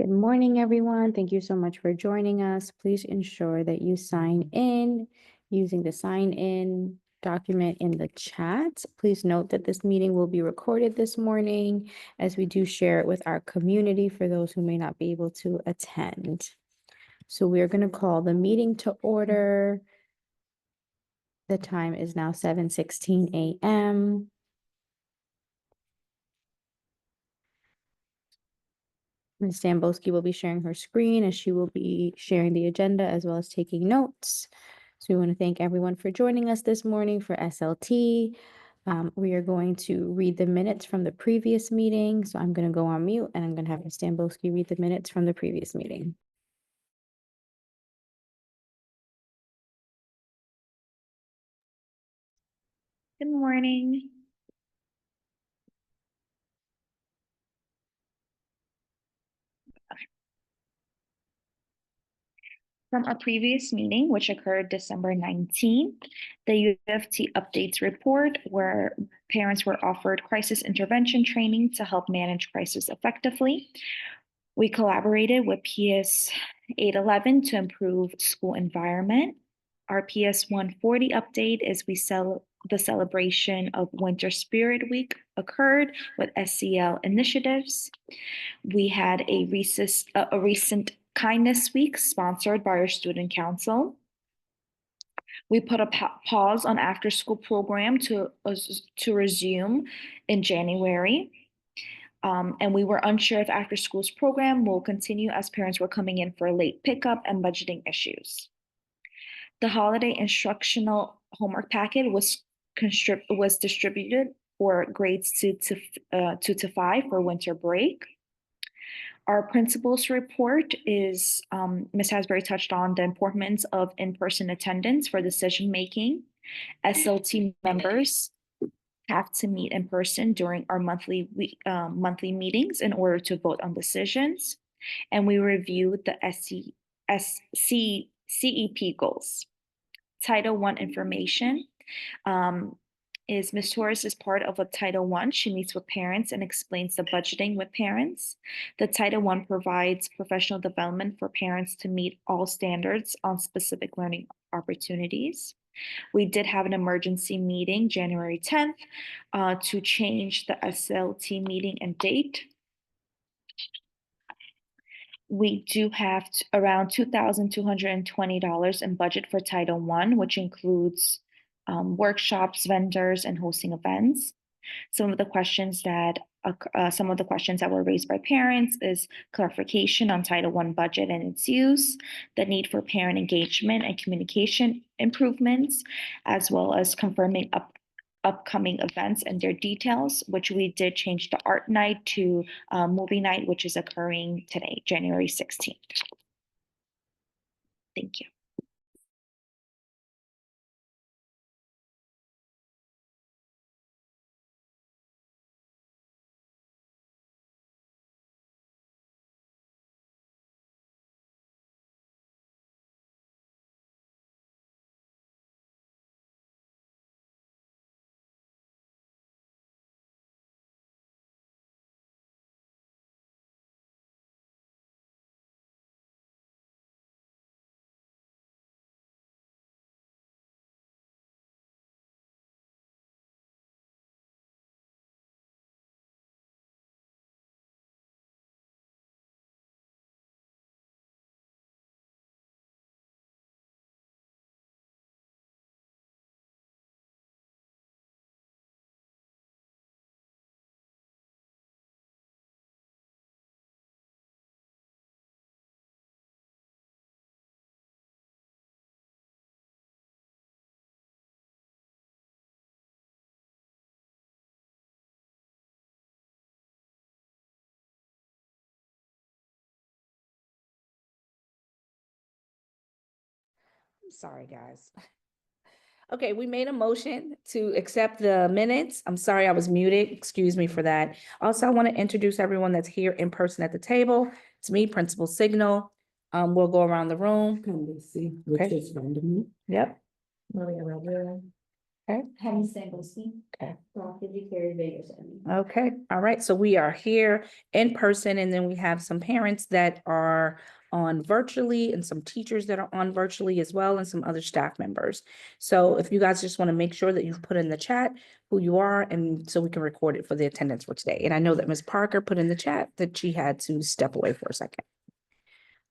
Good morning, everyone. Thank you so much for joining us. Please ensure that you sign in using the sign in document in the chat. Please note that this meeting will be recorded this morning as we do share it with our community for those who may not be able to attend. So we're going to call the meeting to order. The time is now 7:16 a.m. Ms. Samboski will be sharing her screen as she will be sharing the agenda as well as taking notes. So we want to thank everyone for joining us this morning for SLT. We are going to read the minutes from the previous meeting. So I'm going to go on mute and I'm going to have Ms. Samboski read the minutes from the previous meeting. Good morning. From our previous meeting, which occurred December 19th, the UFT updates report where parents were offered crisis intervention training to help manage crisis effectively. We collaborated with PS 811 to improve school environment. Our PS 140 update is the celebration of Winter Spirit Week occurred with SCL initiatives. We had a recent Kindness Week sponsored by our student council. We put a pause on after school program to resume in January. And we were unsure if after school's program will continue as parents were coming in for late pickup and budgeting issues. The holiday instructional homework packet was distributed for grades 2 to 5 for winter break. Our principal's report is, Ms. Hasbury touched on the importance of in-person attendance for decision-making. SLT members have to meet in person during our monthly meetings in order to vote on decisions. And we reviewed the CEP goals. Title I information. Is Ms. Torres is part of a Title I. She meets with parents and explains the budgeting with parents. The Title I provides professional development for parents to meet all standards on specific learning opportunities. We did have an emergency meeting January 10th to change the SLT meeting and date. We do have around $2,220 in budget for Title I, which includes workshops, vendors, and hosting events. Some of the questions that were raised by parents is clarification on Title I budget and its use, the need for parent engagement and communication improvements, as well as confirming upcoming events and their details, which we did change the art night to movie night, which is occurring today, January 16th. Thank you. I'm sorry, guys. Okay, we made a motion to accept the minutes. I'm sorry, I was muted. Excuse me for that. Also, I want to introduce everyone that's here in person at the table. It's me, Principal Signal. We'll go around the room. Can we see which Okay. is randomly? Yep. Maria Rivera. Okay. Penny Sandowski. Okay. Dr. Carrie Vegas. Okay, all right, so we are here in person, and then we have some parents that are on virtually and some teachers that are on virtually as well, and some other staff members. So if you guys just want to make sure that you've put in the chat who you are, and so we can record it for the attendance for today. And I know that Ms. Parker put in the chat that she had to step away for a second.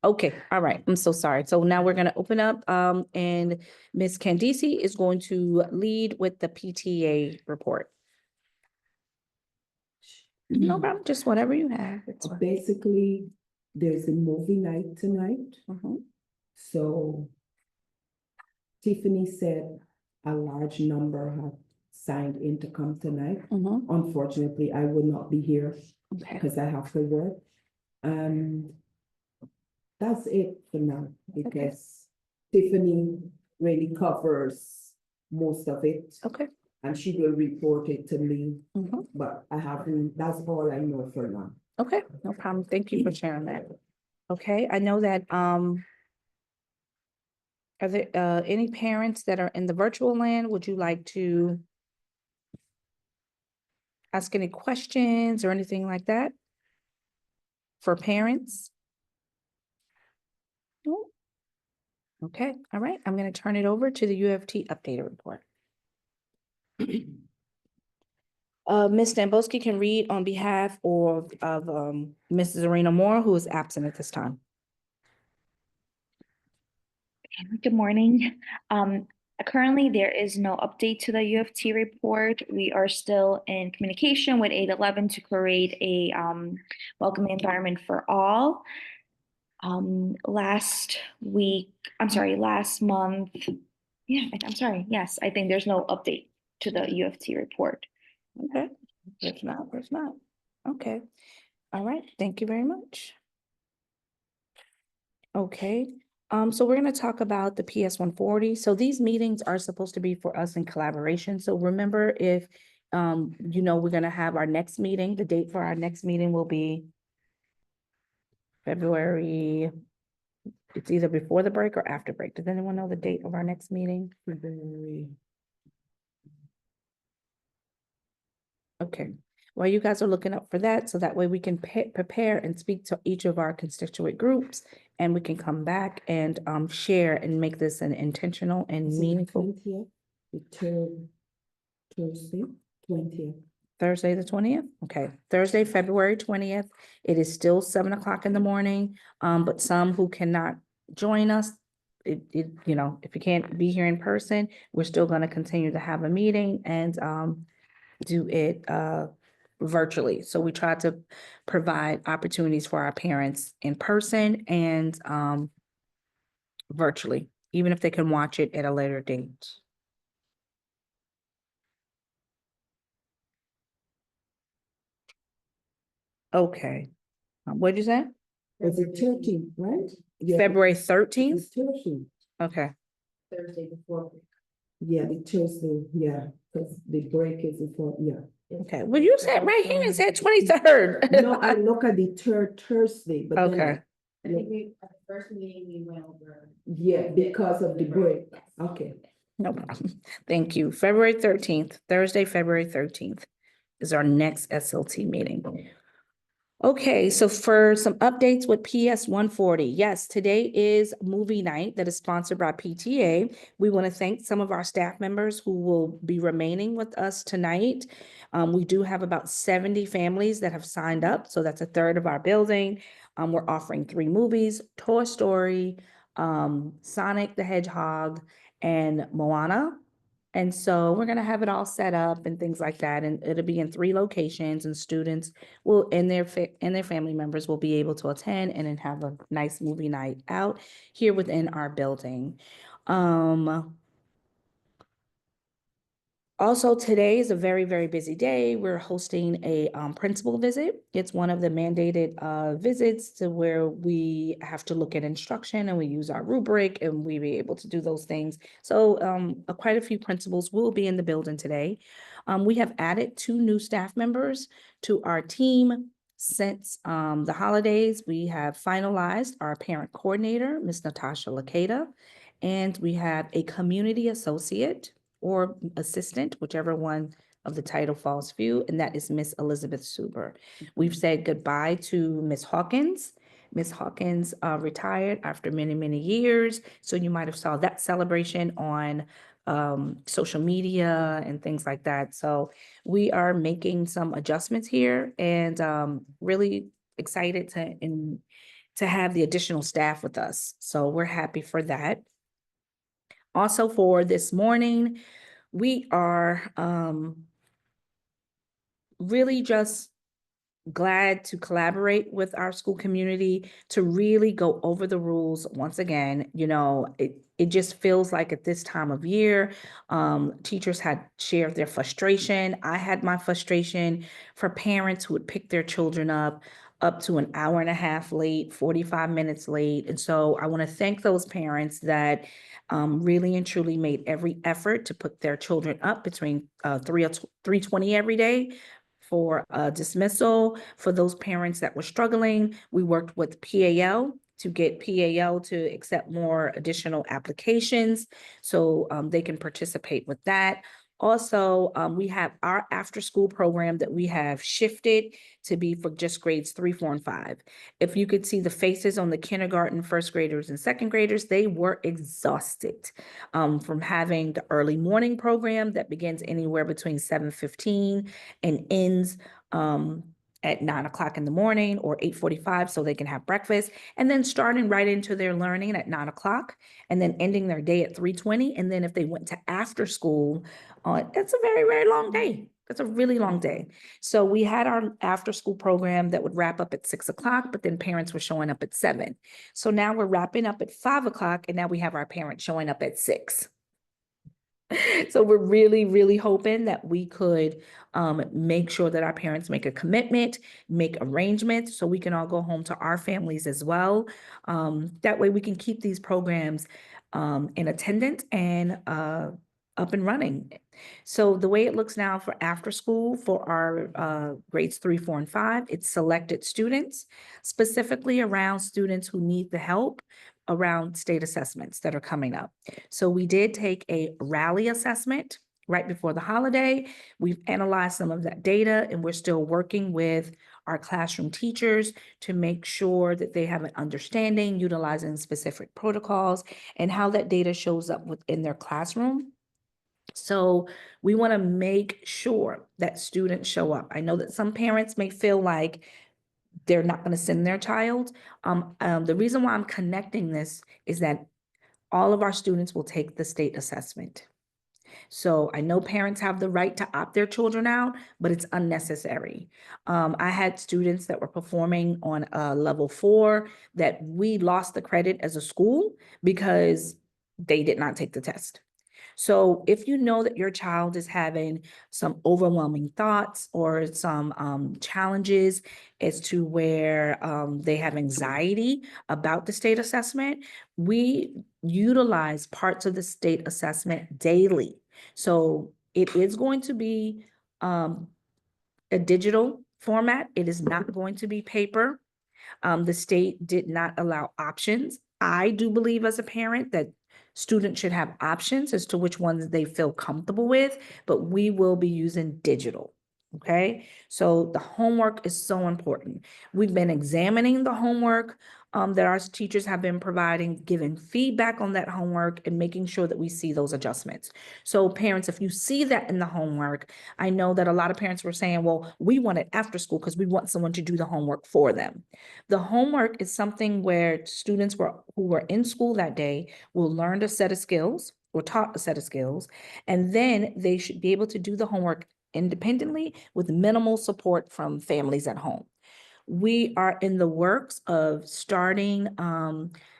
Okay, all right, I'm so sorry. So now we're gonna open up, and Ms. Candice is going to lead with the PTA report. No problem, just whatever you have. It's fine. Basically, there's a movie night tonight, Mhm. so Tiffany said a large number have signed in to come tonight. Mhm. Unfortunately, I will not be here Okay, because I have to work. That's it for now, because Tiffany really covers most of it, okay. and she will report it to me, Mhm. but I haven't, that's all I know for now. Okay, no problem. Thank you for sharing that. Okay, I know that, are there, any parents that are in the virtual land? Would you like to ask any questions or anything like that for parents? No? Okay, all right. I'm gonna turn it over to the UFT updated report. Ms. Stamboski can read on behalf of, Mrs. Arena Moore, who is absent at this time. Good morning. Currently, there is no update to the UFT report. We are still in communication with 811 to create a welcoming environment for all. Last month, yes, I think there's no update to the UFT report. Okay, there's not. Okay, all right, thank you very much. Okay, so we're gonna talk about the PS 140. So these meetings are supposed to be for us in collaboration. So remember, if, we're gonna have our next meeting, the date for our next meeting will be February, it's either before the break or after break. Does anyone know the date of our next meeting? February. Okay, while you guys are looking up for that, so that way we can prepare and speak to each of our constituent groups, and we can come back and share and make this an intentional and meaningful. 20th, the third Thursday, 20th. Thursday, the 20th? Okay, Thursday, February 20th. It is still 7 o'clock in the morning, but some who cannot join us, if you can't be here in person, we're still gonna continue to have a meeting and do it virtually. So we try to provide opportunities for our parents in person and virtually, even if they can watch it at a later date. Okay, what'd you say? Was it 13th, right? Yeah, February 13th? it's 13th. Okay, Thursday before. Yeah, the Tuesday, yeah, because the break is before, yeah. okay. Well, you said right here, it said 23rd. No, I look at the third Thursday, but then Okay. I think we, at the first meeting, we went over. yeah, because of the break. Okay. No problem. Thank you. February 13th, Thursday, February 13th is our next SLT meeting. Okay, so for some updates with PS 140, yes, today is movie night that is sponsored by PTA. We want to thank some of our staff members who will be remaining with us tonight. We do have about 70 families that have signed up, so that's a third of our building. We're offering 3 movies: Toy Story, Sonic the Hedgehog, and Moana. And so we're gonna have it all set up and things like that, and it'll be in 3 locations, and students will, and their family members will be able to attend and then have a nice movie night out here within our building. Also, today is a very, very busy day. We're hosting a principal visit. It's one of the mandated visits to where we have to look at instruction and we use our rubric and we be able to do those things. So quite a few principals will be in the building today. We have added 2 new staff members to our team since the holidays. We have finalized our parent coordinator, Ms. Natasha Lakeda, and we have a community associate, or assistant, whichever one of the title falls for you, and that is Miss Elizabeth Suber. We've said goodbye to Miss Hawkins. Miss Hawkins retired after many, many years. So you might have saw that celebration on social media and things like that. So we are making some adjustments here and really excited to have the additional staff with us. So we're happy for that. Also for this morning, we are really just glad to collaborate with our school community to really go over the rules once again. You know, it just feels like at this time of year, teachers had shared their frustration. I had my frustration for parents who would pick their children up to an hour and a half late, 45 minutes late. And so I want to thank those parents that really and truly made every effort to put their children up between 3:20 every day for dismissal. For those parents that were struggling, we worked with PAL to get PAL to accept more additional applications so they can participate with that. Also, we have our after-school program that we have shifted to be for just grades 3, 4, and 5. If you could see the faces on the kindergarten, first graders, and second graders, they were exhausted from having the early morning program that begins anywhere between 7:15 and ends at 9 o'clock in the morning or 8:45 so they can have breakfast, and then starting right into their learning at 9 o'clock and then ending their day at 3:20. And then if they went to after school, that's a very, very long day. That's a really long day. So we had our after school program that would wrap up at 6 o'clock, but then parents were showing up at 7. So now we're wrapping up at 5 o'clock, and now we have our parents showing up at 6. So we're really, really hoping that we could make sure that our parents make a commitment, make arrangements so we can all go home to our families as well. That way we can keep these programs in attendance and up and running. So the way it looks now for after school for our grades 3, 4, and 5, it's selected students, specifically around students who need the help around state assessments that are coming up. So we did take a rally assessment right before the holiday. We've analyzed some of that data, and we're still working with our classroom teachers to make sure that they have an understanding, utilizing specific protocols, and how that data shows up within their classroom. So we want to make sure that students show up. I know that some parents may feel like they're not going to send their child. The reason why I'm connecting this is that all of our students will take the state assessment. So I know parents have the right to opt their children out, but it's unnecessary. I had students that were performing on a level 4 that we lost the credit as a school because they did not take the test. So if you know that your child is having some overwhelming thoughts or some challenges as to where they have anxiety about the state assessment, we utilize parts of the state assessment daily. So it is going to be a digital format. It is not going to be paper. The state did not allow options. I do believe as a parent that students should have options as to which ones they feel comfortable with, but we will be using digital. Okay, so the homework is so important. We've been examining the homework that our teachers have been providing, giving feedback on that homework, and making sure that we see those adjustments. So parents, if you see that in the homework, I know that a lot of parents were saying, well, we want it after school because we want someone to do the homework for them. The homework is something where students who were in school that day will learn a set of skills or taught a set of skills, and then they should be able to do the homework independently with minimal support from families at home. We are in the works of starting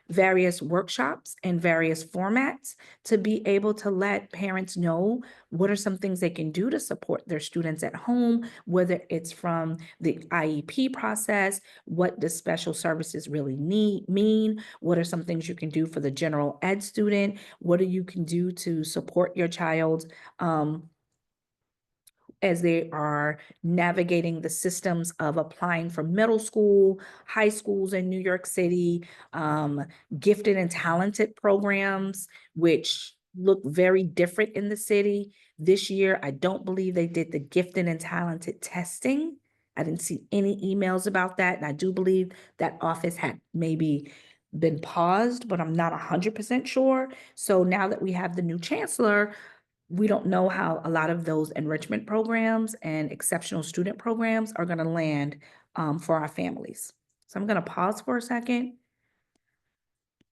various workshops in various formats to be able to let parents know what are some things they can do to support their students at home, whether it's from the IEP process, what does special services really mean, what are some things you can do for the general ed student, what you can do to support your child as they are navigating the systems of applying for middle school, high schools in New York City, gifted and talented programs, which look very different in the city. This year, I don't believe they did the gifted and talented testing. I didn't see any emails about that. And I do believe that office had maybe been paused, but I'm not 100% sure. So now that we have the new chancellor, we don't know how a lot of those enrichment programs and exceptional student programs are going to land for our families. So I'm going to pause for a second.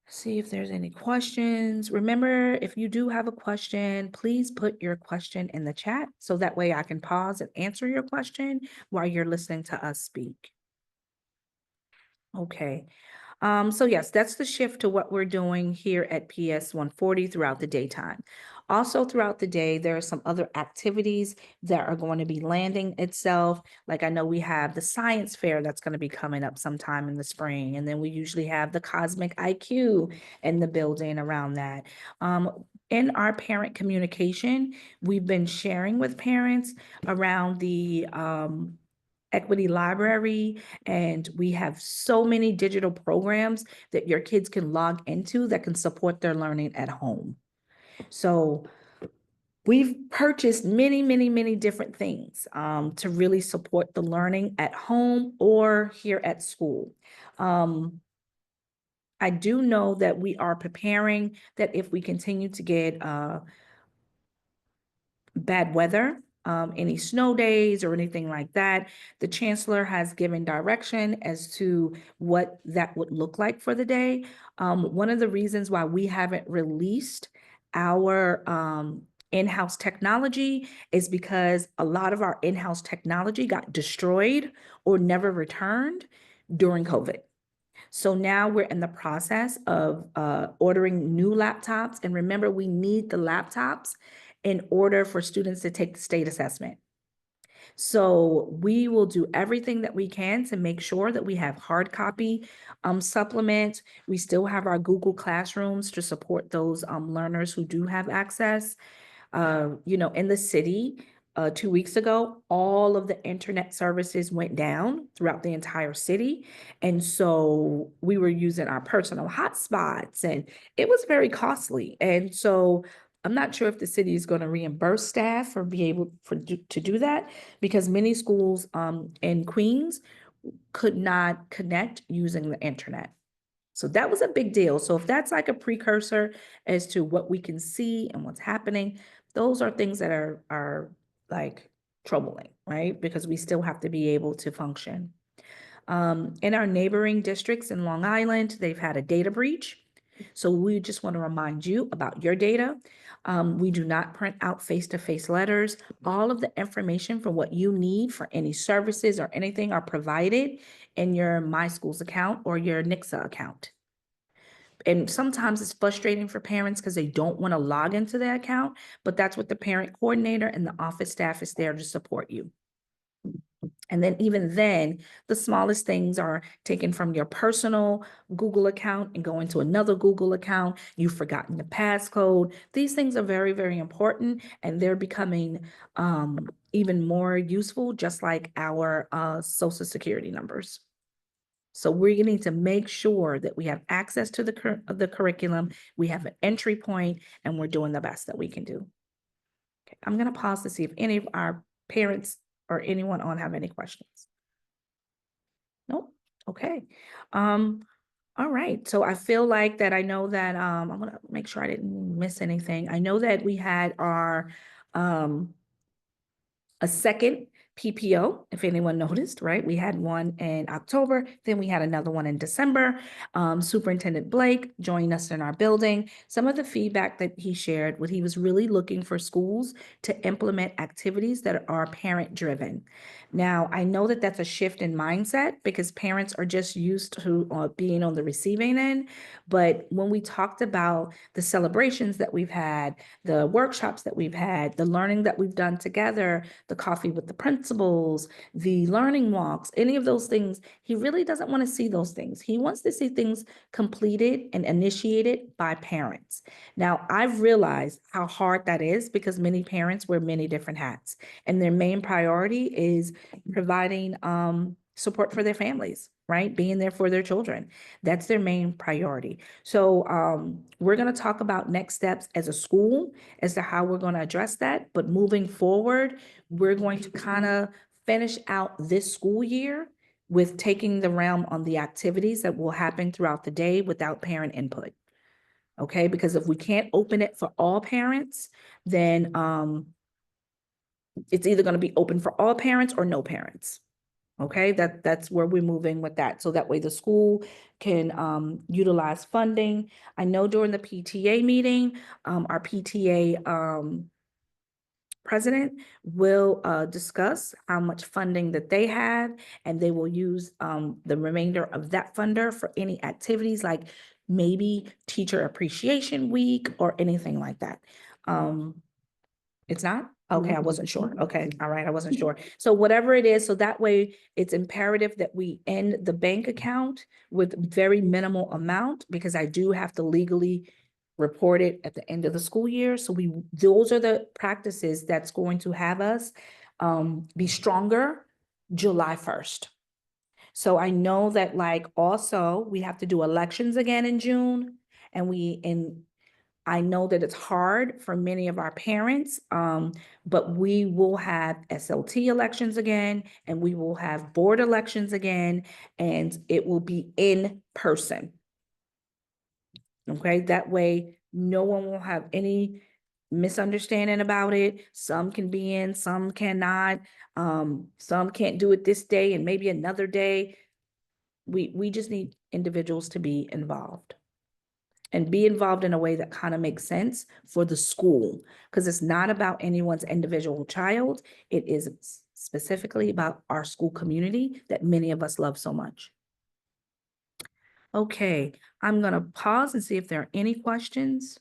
See if there's any questions. Remember, if you do have a question, please put your question in the chat so that way I can pause and answer your question while you're listening to us speak. Okay. So yes, that's the shift to what we're doing here at PS 140 throughout the daytime. Also throughout the day, there are some other activities that are going to be landing itself. Like I know we have the science fair that's going to be coming up sometime in the spring. And then we usually have the Cosmic IQ in the building around that. In our parent communication, we've been sharing with parents around the Equity Library, and we have so many digital programs that your kids can log into that can support their learning at home. So we've purchased many, many, many different things to really support the learning at home or here at school. I do know that we are preparing that if we continue to get bad weather, any snow days or anything like that, the chancellor has given direction as to what that would look like for the day. One of the reasons why we haven't released our in-house technology is because a lot of our in-house technology got destroyed or never returned during COVID. So now we're in the process of ordering new laptops. And remember, we need the laptops in order for students to take the state assessment. So we will do everything that we can to make sure that we have hard copy supplements. We still have our Google Classrooms to support those learners who do have access. In the city, 2 weeks ago, all of the internet services went down throughout the entire city. And so we were using our personal hotspots and it was very costly. And so I'm not sure if the city is going to reimburse staff or be able to do that because many schools in Queens could not connect using the internet. So that was a big deal. So if that's like a precursor as to what we can see and what's happening, those are things that are like troubling, right? Because we still have to be able to function. In our neighboring districts in Long Island, they've had a data breach. So we just want to remind you about your data. We do not print out face-to-face letters. All of the information for what you need for any services or anything are provided in your My Schools account or your Nixa account. And sometimes it's frustrating for parents because they don't want to log into their account, but that's what the parent coordinator and the office staff is there to support you. And then even then, the smallest things are taken from your personal Google account and go into another Google account. You've forgotten the passcode. These things are very, very important, and they're becoming even more useful, just like our Social Security numbers. So we're going to make sure that we have access to the curriculum, we have an entry point, and we're doing the best that we can do. Okay, I'm going to pause to see if any of our parents or anyone on have any questions. Nope. Okay. All right. So I feel like that I know that I'm going to make sure I didn't miss anything. I know that we had our a second PPO, if anyone noticed, right? We had one in October, then we had another one in December. Superintendent Blake joined us in our building. Some of the feedback that he shared, what he was really looking for schools to implement activities that are parent-driven. Now, I know that that's a shift in mindset because parents are just used to being on the receiving end. But when we talked about the celebrations that we've had, the workshops that we've had, the learning that we've done together, the coffee with the principals, the learning walks, any of those things, he really doesn't want to see those things. He wants to see things completed and initiated by parents. Now, I've realized how hard that is because many parents wear many different hats, and their main priority is providing support for their families, right? Being there for their children. That's their main priority. So we're going to talk about next steps as a school as to how we're going to address that. But moving forward, we're going to kind of finish out this school year with taking the realm on the activities that will happen throughout the day without parent input. Okay, because if we can't open it for all parents, then it's either going to be open for all parents or no parents. Okay, that's where we're moving with that. So that way the school can utilize funding. I know during the PTA meeting, our PTA president will discuss how much funding that they have, and they will use the remainder of that funder for any activities like maybe Teacher Appreciation Week or anything like that. It's not? Okay, I wasn't sure. Okay, all right, I wasn't sure. So whatever it is, so that way it's imperative that we end the bank account with very minimal amount, because I do have to legally report it at the end of the school year. So those are the practices that's going to have us be stronger July 1st. So I know that, like, also we have to do elections again in June, and I know that it's hard for many of our parents, but we will have SLT elections again, and we will have board elections again, and it will be in person. Okay, that way no one will have any misunderstanding about it. Some can be in, some cannot. Some can't do it this day and maybe another day. We just need individuals to be involved. And be involved in a way that kind of makes sense for the school, because it's not about anyone's individual child. It is specifically about our school community that many of us love so much. Okay, I'm going to pause and see if there are any questions.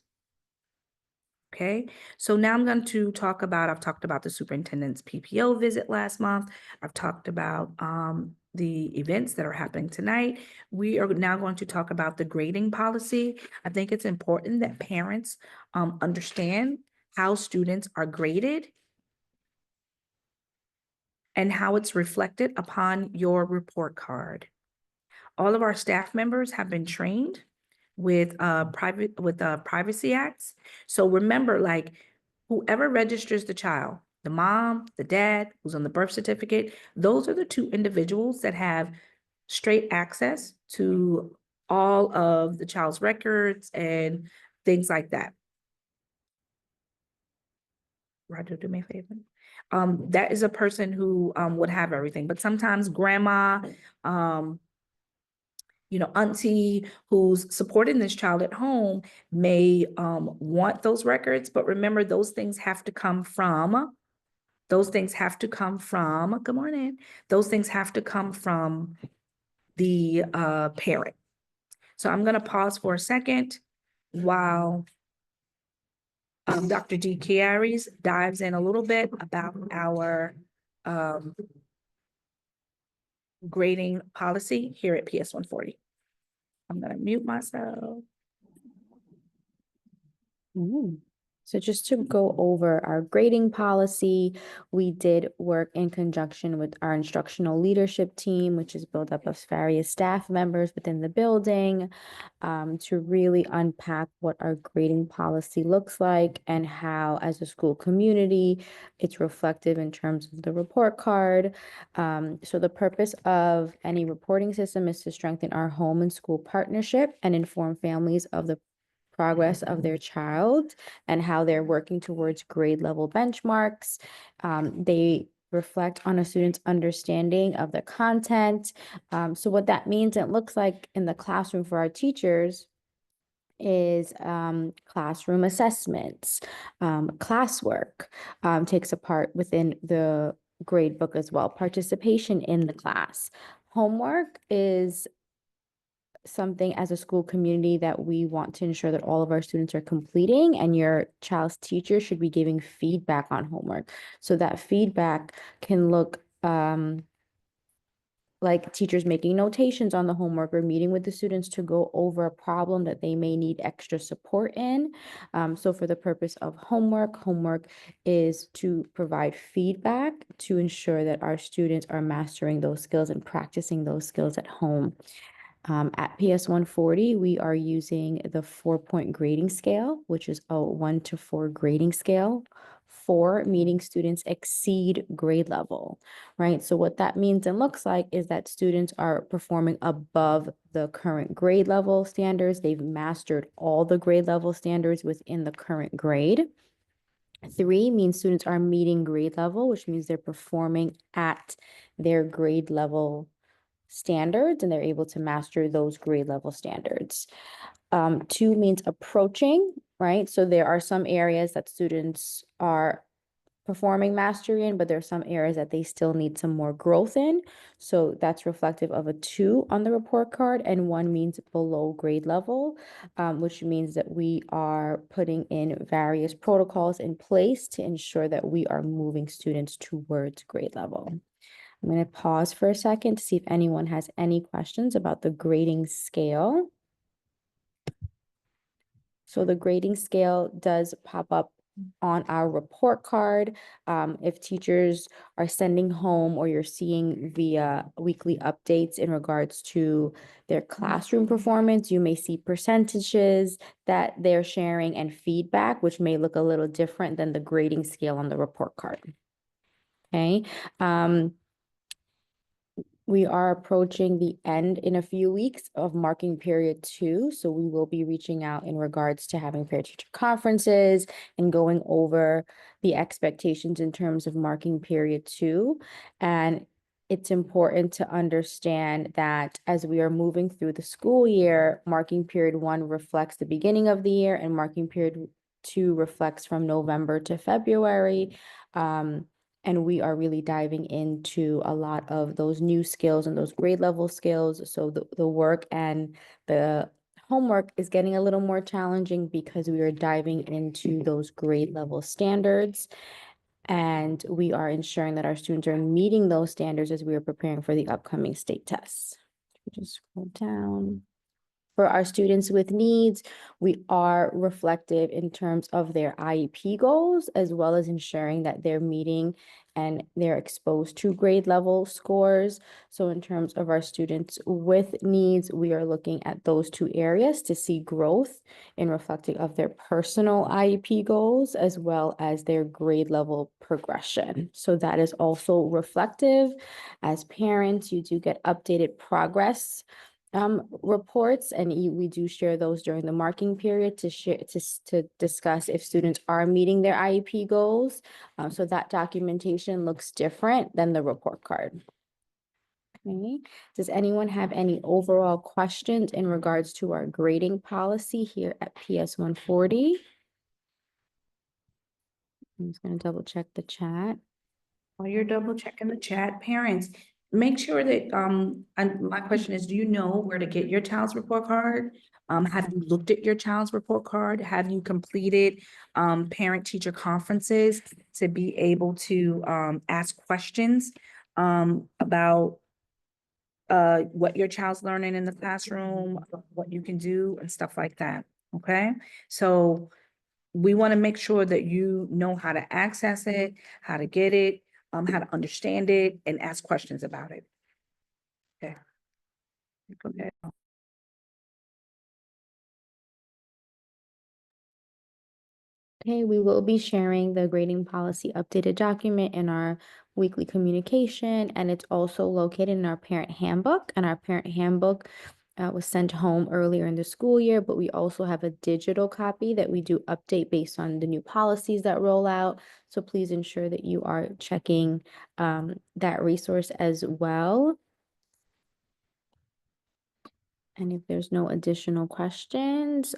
Okay, so now I'm going to talk about, I've talked about the superintendent's PPO visit last month. I've talked about the events that are happening tonight. We are now going to talk about the grading policy. I think it's important that parents understand how students are graded and how it's reflected upon your report card. All of our staff members have been trained with Privacy Acts. So remember, like, whoever registers the child, the mom, the dad, who's on the birth certificate, those are the two individuals that have straight access to all of the child's records and things like that. Roger, do me a favor. That is a person who would have everything, but sometimes grandma, auntie who's supporting this child at home may want those records, but remember, those things have to come from, good morning. Those things have to come from the parent. So I'm going to pause for a second while Dr. D. Chiaris dives in a little bit about our grading policy here at PS 140. I'm going to mute myself. So just to go over our grading policy, we did work in conjunction with our instructional leadership team, which is built up of various staff members within the building, to really unpack what our grading policy looks like and how, as a school community, it's reflective in terms of the report card. So the purpose of any reporting system is to strengthen our home and school partnership and inform families of the progress of their child and how they're working towards grade level benchmarks. They reflect on a student's understanding of the content. So what that means, it looks like in the classroom for our teachers, is classroom assessments, classwork takes a part within the grade book as well, participation in the class. Homework is something as a school community that we want to ensure that all of our students are completing, and your child's teacher should be giving feedback on homework. So that feedback can look like teachers making notations on the homework or meeting with the students to go over a problem that they may need extra support in. So for the purpose of homework is to provide feedback to ensure that our students are mastering those skills and practicing those skills at home. At PS 140, we are using the 4-point grading scale, which is a 1 to 4 grading scale for meeting students exceed grade level, right? So what that means and looks like is that students are performing above the current grade level standards. They've mastered all the grade level standards within the current grade. 3 means students are meeting grade level, which means they're performing at their grade level standards and they're able to master those grade level standards. 2 means approaching, right? So there are some areas that students are performing mastery in, but there are some areas that they still need some more growth in. So that's reflective of a 2 on the report card, and 1 means below grade level, which means that we are putting in various protocols in place to ensure that we are moving students towards grade level. I'm going to pause for a second to see if anyone has any questions about the grading scale. So the grading scale does pop up on our report card. If teachers are sending home or you're seeing via weekly updates in regards to their classroom performance, you may see percentages that they're sharing and feedback, which may look a little different than the grading scale on the report card. Okay. We are approaching the end in a few weeks of marking period 2. So we will be reaching out in regards to having parent-teacher conferences and going over the expectations in terms of marking period 2. And it's important to understand that as we are moving through the school year, marking period 1 reflects the beginning of the year and marking period 2 reflects from November to February. And we are really diving into a lot of those new skills and those grade level skills. So the work and the homework is getting a little more challenging because we are diving into those grade level standards. And we are ensuring that our students are meeting those standards as we are preparing for the upcoming state tests. Just scroll down. For our students with needs, we are reflective in terms of their IEP goals, as well as ensuring that they're meeting and they're exposed to grade level scores. So in terms of our students with needs, we are looking at those 2 areas to see growth in reflecting of their personal IEP goals, as well as their grade level progression. So that is also reflective. As parents, you do get updated progress reports, and we do share those during the marking period to share to discuss if students are meeting their IEP goals. So that documentation looks different than the report card. Okay. Does anyone have any overall questions in regards to our grading policy here at PS 140? I'm just going to double check the chat. While you're double checking the chat, parents, make sure that, and my question is, do you know where to get your child's report card? Have you looked at your child's report card? Have you completed, parent-teacher conferences to be able to, ask questions, about, what your child's learning in the classroom, what you can do and stuff like that, okay? So we want to make sure that you know how to access it, how to get it, how to understand it and ask questions about it. Okay. Go ahead. Okay, we will be sharing the grading policy updated document in our weekly communication, and it's also located in our parent handbook. And our parent handbook was sent home earlier in the school year, but we also have a digital copy that we do update based on the new policies that roll out. So please ensure that you are checking that resource as well. And if there's no additional questions,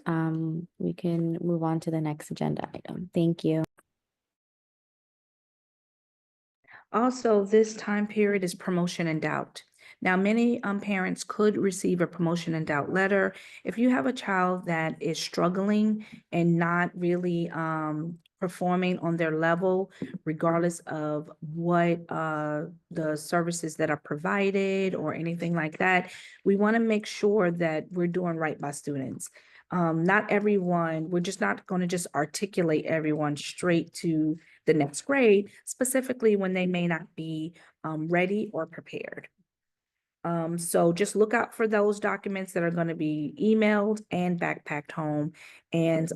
we can move on to the next agenda item. Thank you. Also, this time period is promotion in doubt. Now, many parents could receive a promotion in doubt letter. If you have a child that is struggling and not really performing on their level, regardless of what the services that are provided or anything like that. We want to make sure that we're doing right by students. Not everyone, we're just not going to just articulate everyone straight to the next grade, specifically when they may not be ready or prepared. So just look out for those documents that are going to be emailed and backpacked home. And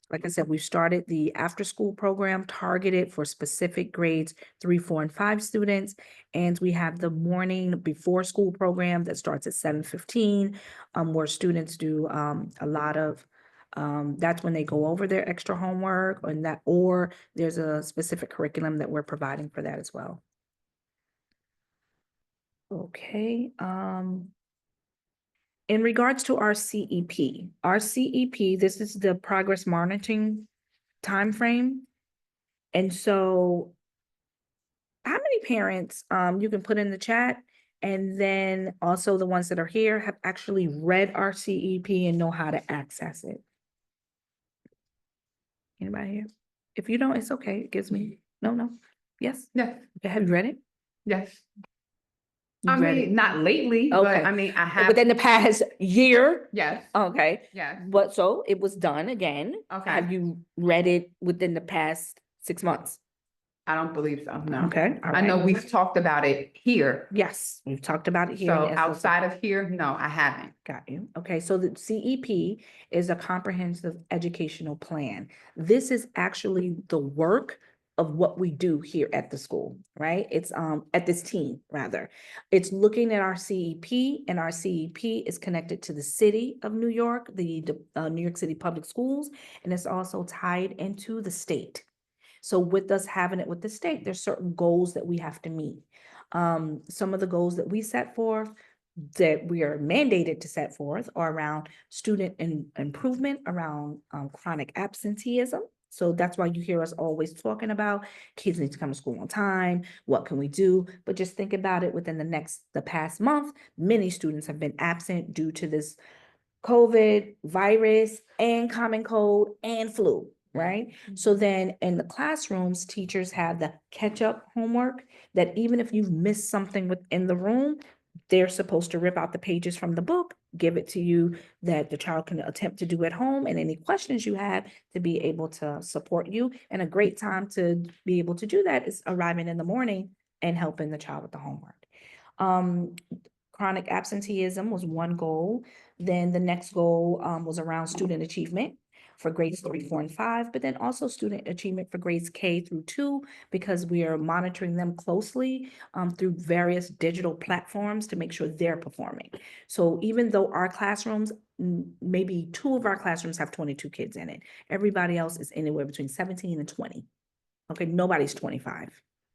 like I said, we've started the after-school program targeted for specific grades 3, 4, and 5 students. And we have the morning before school program that starts at 7:15, where students do a lot of that's when they go over their extra homework or there's a specific curriculum that we're providing for that as well. Okay, in regards to our CEP, this is the progress monitoring timeframe. And so how many parents, you can put in the chat, and then also the ones that are here have actually read our CEP and know how to access it? Anybody here? If you don't, it's okay. It gives me, no. Yes? Yes, Have you read it? yes. You've I read it? mean, not lately, but Okay. I mean, I have. Within the past year? Yes, Okay. yes. But so it was done again. Okay. Have you read it within the past 6 months? I don't believe so, no. Okay, all I know right. we've talked about it here. Yes, we've talked about it here. in So the SLT. outside of here, no, I haven't. Got you. Okay, so the CEP is a comprehensive educational plan. This is actually the work of what we do here at the school, right? It's at this team rather. It's looking at our CEP, and our CEP is connected to the city of New York, the New York City Public Schools, and it's also tied into the state. So with us having it with the state, there's certain goals that we have to meet. Some of the goals that we set forth, that we are mandated to set forth, are around student improvement, around chronic absenteeism. So that's why you hear us always talking about kids need to come to school on time. What can we do? But just think about it, within the past month, many students have been absent due to this COVID virus and common cold and flu, right? So then in the classrooms, teachers have the catch-up homework that even if you've missed something within the room, they're supposed to rip out the pages from the book, give it to you, that the child can attempt to do at home, and any questions you have to be able to support you. And a great time to be able to do that is arriving in the morning and helping the child with the homework. Chronic absenteeism was one goal. Then the next goal was around student achievement for grades 3, 4, and 5, but then also student achievement for grades K through 2, because we are monitoring them closely through various digital platforms to make sure they're performing. So even though our classrooms, maybe 2 of our classrooms have 22 kids in it, everybody else is anywhere between 17 and 20. Okay, nobody's 25.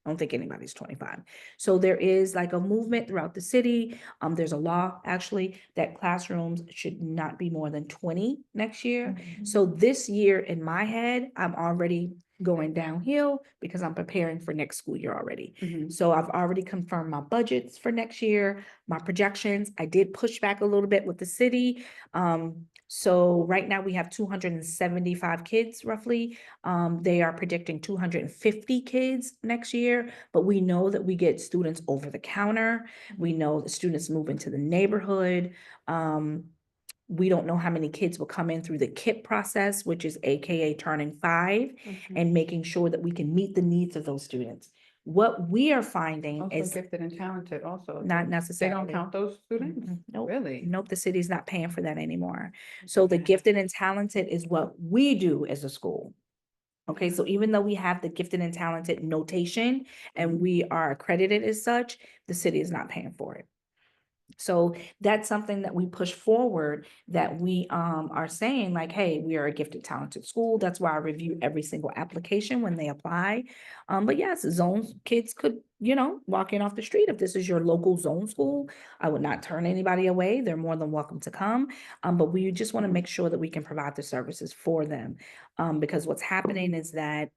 I don't think anybody's 25. So there is like a movement throughout the city. There's a law actually that classrooms should not be more than 20 next year. So this year in my head, I'm already going downhill because I'm preparing for next school year already. So I've already confirmed my budgets for next year, my projections. I did push back a little bit with the city. So right now we have 275 kids roughly. They are predicting 250 kids next year, but we know that we get students over the counter. We know that students move into the neighborhood. We don't know how many kids will come in through the KIP process, which is AKA turning 5, and making sure that we can meet the needs of those students. What we are finding Also is gifted and talented also. not They necessarily. don't count those students? Nope. Really? Nope, the city's not paying for that anymore. So the gifted and talented is what we do as a school. Okay, so even though we have the gifted and talented notation and we are accredited as such, the city is not paying for it. So that's something that we push forward, that we are saying like, hey, we are a gifted, talented school. That's why I review every single application when they apply. But yes, zones, kids could, walk in off the street. If this is your local zone school, I would not turn anybody away. They're more than welcome to come. But we just want to make sure that we can provide the services for them. Because what's happening is that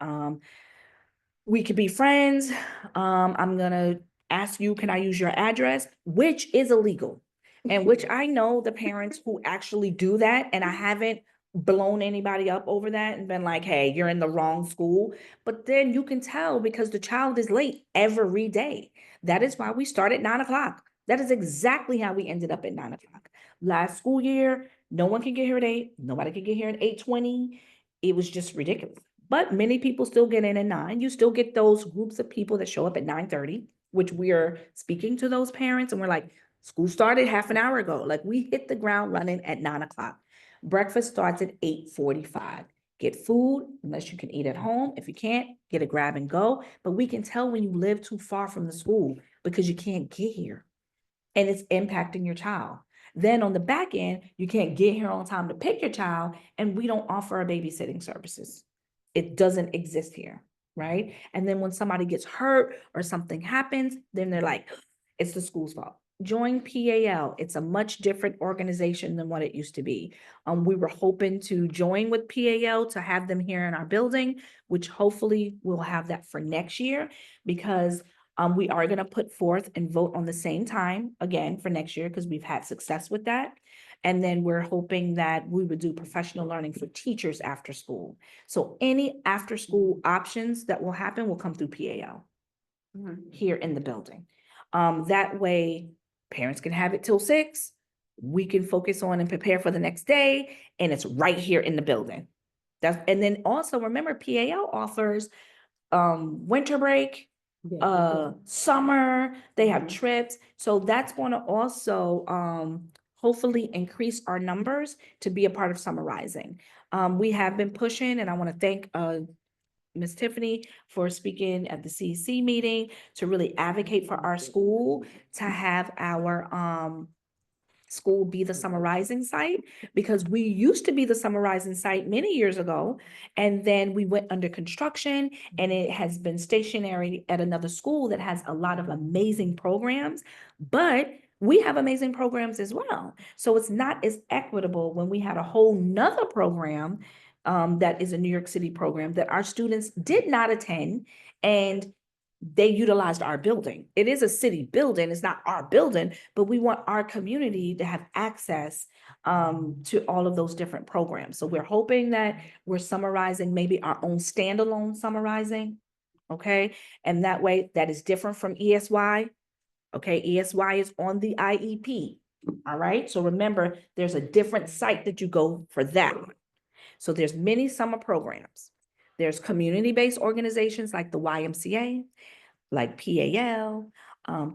we could be friends. I'm gonna ask you, can I use your address? Which is illegal. And which I know the parents who actually do that, and I haven't blown anybody up over that and been like, hey, you're in the wrong school. But then you can tell because the child is late every day. That is why we start at 9 o'clock. That is exactly how we ended up at 9 o'clock. Last school year, no one could get here at 8. Nobody could get here at 8:20. It was just ridiculous. But many people still get in at 9. You still get those groups of people that show up at 9:30, which we are speaking to those parents. And we're like, school started half an hour ago. Like we hit the ground running at 9 o'clock. Breakfast starts at 8:45. Get food, unless you can eat at home. If you can't, get a grab and go. But we can tell when you live too far from the school because you can't get here and it's impacting your child. Then on the back end, you can't get here on time to pick your child, and we don't offer a babysitting services. It doesn't exist here, right? And then when somebody gets hurt or something happens, then they're like, it's the school's fault. Join PAL. It's a much different organization than what it used to be. We were hoping to join with PAL to have them here in our building, which hopefully we'll have that for next year because we are going to put forth and vote on the same time again for next year because we've had success with that. And then we're hoping that we would do professional learning for teachers after school. So any after school options that will happen will come through PAL here in the building. That way parents can have it till 6. We can focus on and prepare for the next day. And it's right here in the building. And then also remember PAL offers winter break, summer, they have trips. So that's going to also hopefully increase our numbers to be a part of Summer Rising. We have been pushing, and I want to thank Ms. Tiffany for speaking at the CEC meeting to really advocate for our school to have our school be the Summer Rising site, because we used to be the Summer Rising site many years ago, and then we went under construction and it has been stationary at another school that has a lot of amazing programs, but we have amazing programs as well. So it's not as equitable when we had a whole nother program that is a New York City program that our students did not attend, and they utilized our building. It is a city building, it's not our building, but we want our community to have access to all of those different programs. So we're hoping that we're summarizing maybe our own standalone summarizing, okay? And that way that is different from ESY. Okay, ESY is on the IEP. All right, so remember, there's a different site that you go for that one. So there's many summer programs. There's community-based organizations like the YMCA, like PAL,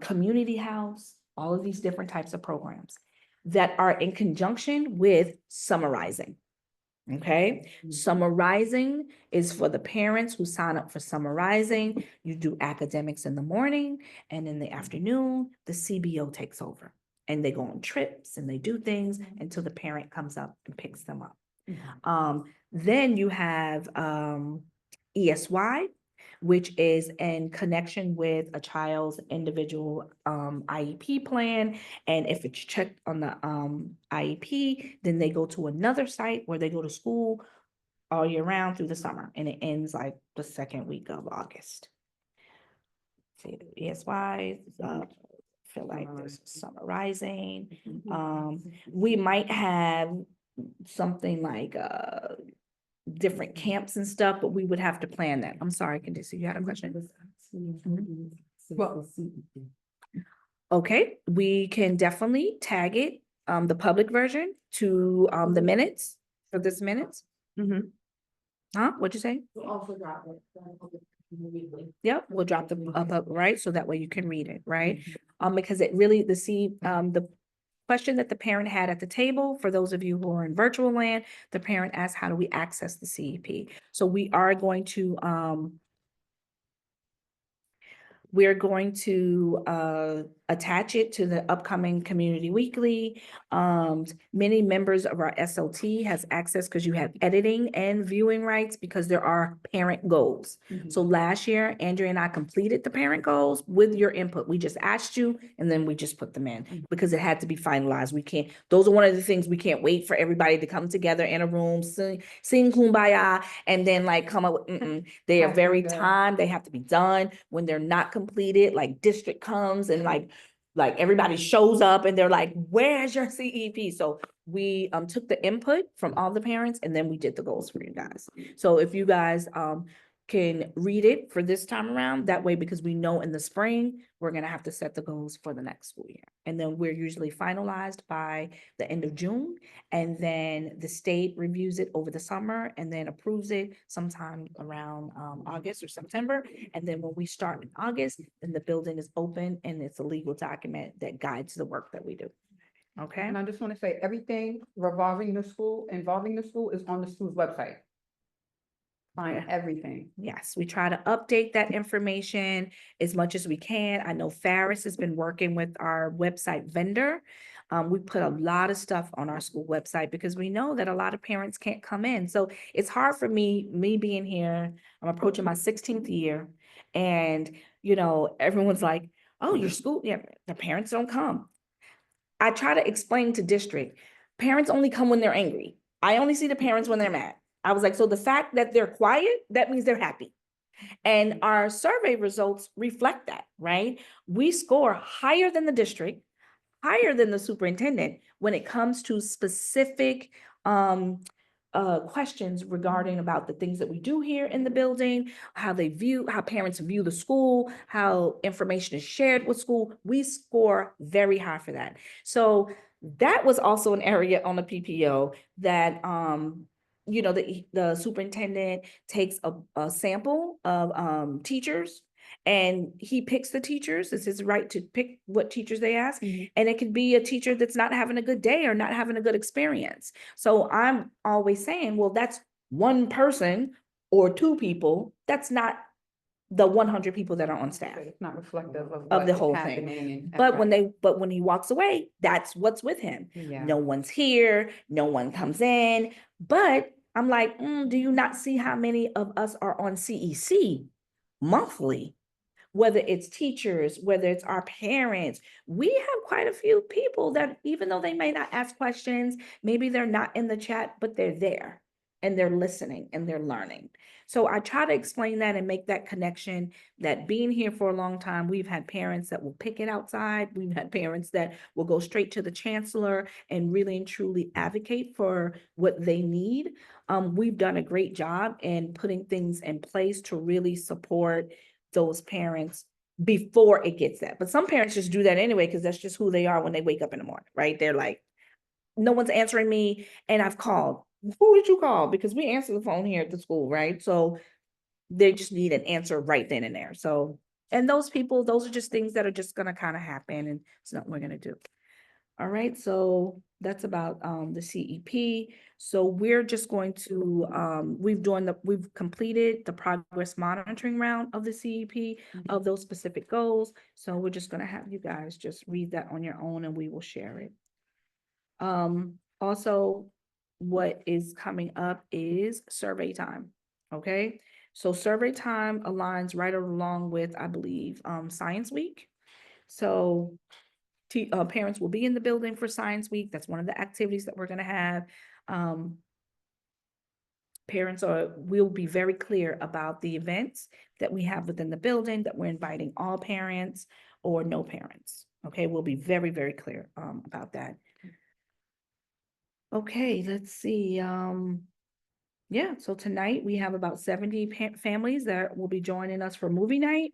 Community House, all of these different types of programs that are in conjunction with summarizing. Okay, summarizing is for the parents who sign up for summarizing. You do academics in the morning, and in the afternoon, the CBO takes over. And they go on trips and they do things until the parent comes up and picks them up. Then you have ESY, which is in connection with a child's individual IEP plan. And if it's checked on the IEP, then they go to another site where they go to school all year round through the summer. And it ends like the second week of August. See, ESY, feel like there's summarizing. We might have something like different camps and stuff, but we would have to plan that. I'm sorry, Candice, you had a question? Well- Okay, we can definitely tag it, the public version to the minutes for this minutes. Huh? What'd you say? Yep, we'll drop the up, right? So that way you can read it, right? Because it really, the question that the parent had at the table, for those of you who are in virtual land, the parent asked, how do we access the CEP? So we are going to, we're going to attach it to the upcoming Community Weekly. Many members of our SLT has access because you have editing and viewing rights because there are parent goals. So last year, Andrea and I completed the parent goals with your input. We just asked you and then we just put them in because it had to be finalized. We can't, those are one of the things we can't wait for everybody to come together in a room, sing Kumbaya, and then like come up with, they are very timed. They have to be done. When they're not completed, like district comes and like everybody shows up and they're like, where's your CEP? So we took the input from all the parents and then we did the goals for you guys. So if you guys can read it for this time around, that way, because we know in the spring, we're gonna have to set the goals for the next school year. And then we're usually finalized by the end of June. And then the state reviews it over the summer and then approves it sometime around August or September. And then when we start in August, then the building is open and it's a legal document that guides the work that we do. Okay? And I just want to say, everything involving the school is on the school's website. Find Yeah. everything. Yes, we try to update that information as much as we can. I know Faris has been working with our website vendor. We put a lot of stuff on our school website because we know that a lot of parents can't come in. So it's hard for me being here, I'm approaching my 16th year. And, everyone's like, oh, your school, yeah, the parents don't come. I try to explain to district, parents only come when they're angry. I only see the parents when they're mad. I was like, so the fact that they're quiet, that means they're happy. And our survey results reflect that, right? We score higher than the district, higher than the superintendent when it comes to specific questions regarding about the things that we do here in the building, how parents view the school, how information is shared with school. We score very high for that. So that was also an area on the PPO that the superintendent takes a sample of teachers and he picks the teachers. It's his right to pick what teachers they ask. Mhm. And it could be a teacher that's not having a good day or not having a good experience. So I'm always saying, well, that's one person or two people. That's not the 100 people that are on staff. It's not reflective of Of what the is whole thing. happening. And But when he walks away, that's what's with him. Yeah. No one's here, no one comes in. But I'm like, do you not see how many of us are on CEC monthly? Whether it's teachers, whether it's our parents, we have quite a few people that even though they may not ask questions, maybe they're not in the chat, but they're there and they're listening and they're learning. So I try to explain that and make that connection that being here for a long time, we've had parents that will pick it outside. We've had parents that will go straight to the chancellor and really and truly advocate for what they need. We've done a great job in putting things in place to really support those parents before it gets that. But some parents just do that anyway, because that's just who they are when they wake up in the morning, right? They're like, no one's answering me and I've called. Who did you call? Because we answer the phone here at the school, right? So they just need an answer right then and there. So, and those people, those are just things that are just gonna kind of happen and it's not what we're gonna do. All right, so that's about the CEP. So we're just going to we've completed the progress monitoring round of the CEP of those specific goals. So we're just gonna have you guys just read that on your own and we will share it. Also, what is coming up is survey time. Okay, so survey time aligns right along with, I believe, Science Week. So parents will be in the building for Science Week. That's one of the activities that we're gonna have. We'll be very clear about the events that we have within the building, that we're inviting all parents or no parents. Okay, we'll be very, very clear about that. Okay, let's see. Yeah, so tonight we have about 70 families that will be joining us for movie night.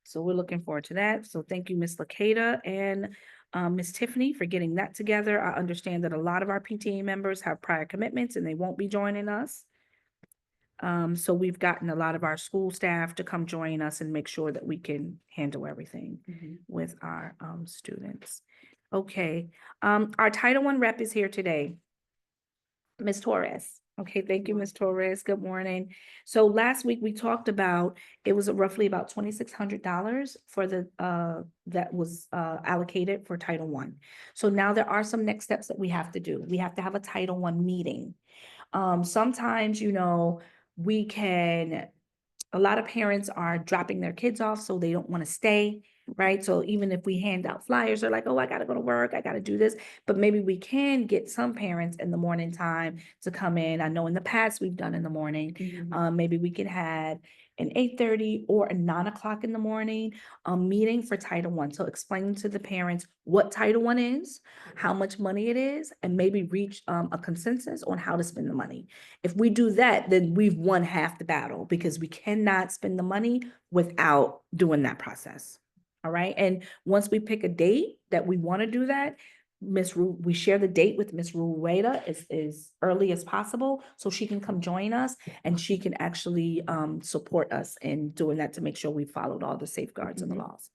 So we're looking forward to that. So thank you, Ms. Lakata and Ms. Tiffany for getting that together. I understand that a lot of our PTA members have prior commitments and they won't be joining us. So we've gotten a lot of our school staff to come join us and make sure that we can handle everything with our students. Okay, our Title I rep is here today. Ms. Torres. Okay, thank you, Ms. Torres. Good morning. So last week we talked about, it was roughly about $2,600 for the that was allocated for Title I. So now there are some next steps that we have to do. We have to have a Title I meeting. Sometimes, a lot of parents are dropping their kids off, so they don't want to stay. right? So even if we hand out flyers, they're like, oh, I gotta go to work, I gotta do this, but maybe we can get some parents in the morning time to come in. I know in the past we've done in the morning. Maybe we could have an 8:30 or a 9 o'clock in the morning, meeting for Title I. So explain to the parents what Title I is, how much money it is, and maybe reach a consensus on how to spend the money. If we do that, then we've won half the battle because we cannot spend the money without doing that process. All right. And once we pick a date that we want to do that, we share the date with Miss Rueda as early as possible so she can come join us and she can actually support us in doing that to make sure we followed all the safeguards and the laws.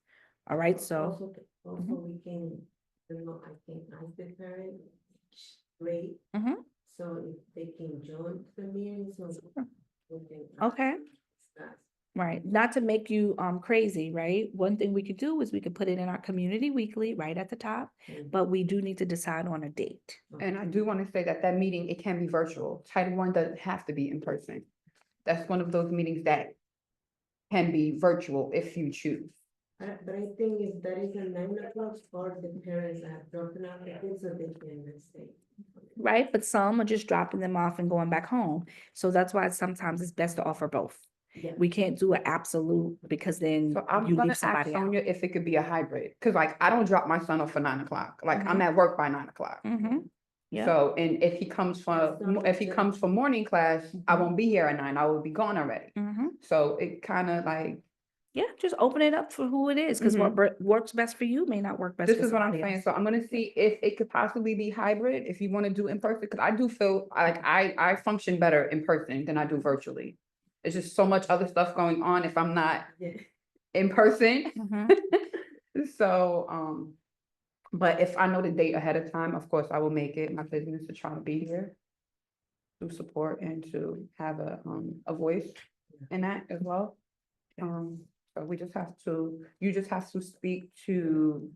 All right. So Also, we can, I think, ask the parent, rate, Mhm. so if they can join the meeting, so. we can, Okay. discuss. Right, not to make you crazy, right? One thing we could do is we could put it in our community weekly right at the top, but we do need to decide on a date. And I do want to say that that meeting, it can be virtual. Title I doesn't have to be in person. That's one of those meetings that can be virtual if you choose. But I think if that is a 9 o'clock, or the parents have dropping off the kids, so they can stay. Right, but some are just dropping them off and going back home. So that's why sometimes it's best to offer both. Yeah. We can't do an absolute because then So I'm you gonna leave ask somebody out. Sonia if it could be a hybrid, because like I don't drop my son off for 9 o'clock. Like I'm at work by 9 o'clock. Yeah, So, and if he comes for morning class, I won't be here at 9. I will be gone already. So it kind of like, yeah, just open it up for who it is, because what works best for you may not work best this for is what I'm somebody saying. else. So I'm gonna see if it could possibly be hybrid, if you want to do in person, because I do feel like I function better in person than I do virtually. There's just so much other stuff going on if I'm not Yeah. in person. Mhm. So, but if I know the date ahead of time, of course, I will make it my business to try to be here to support and to have a voice in that as well. So you just have to speak to,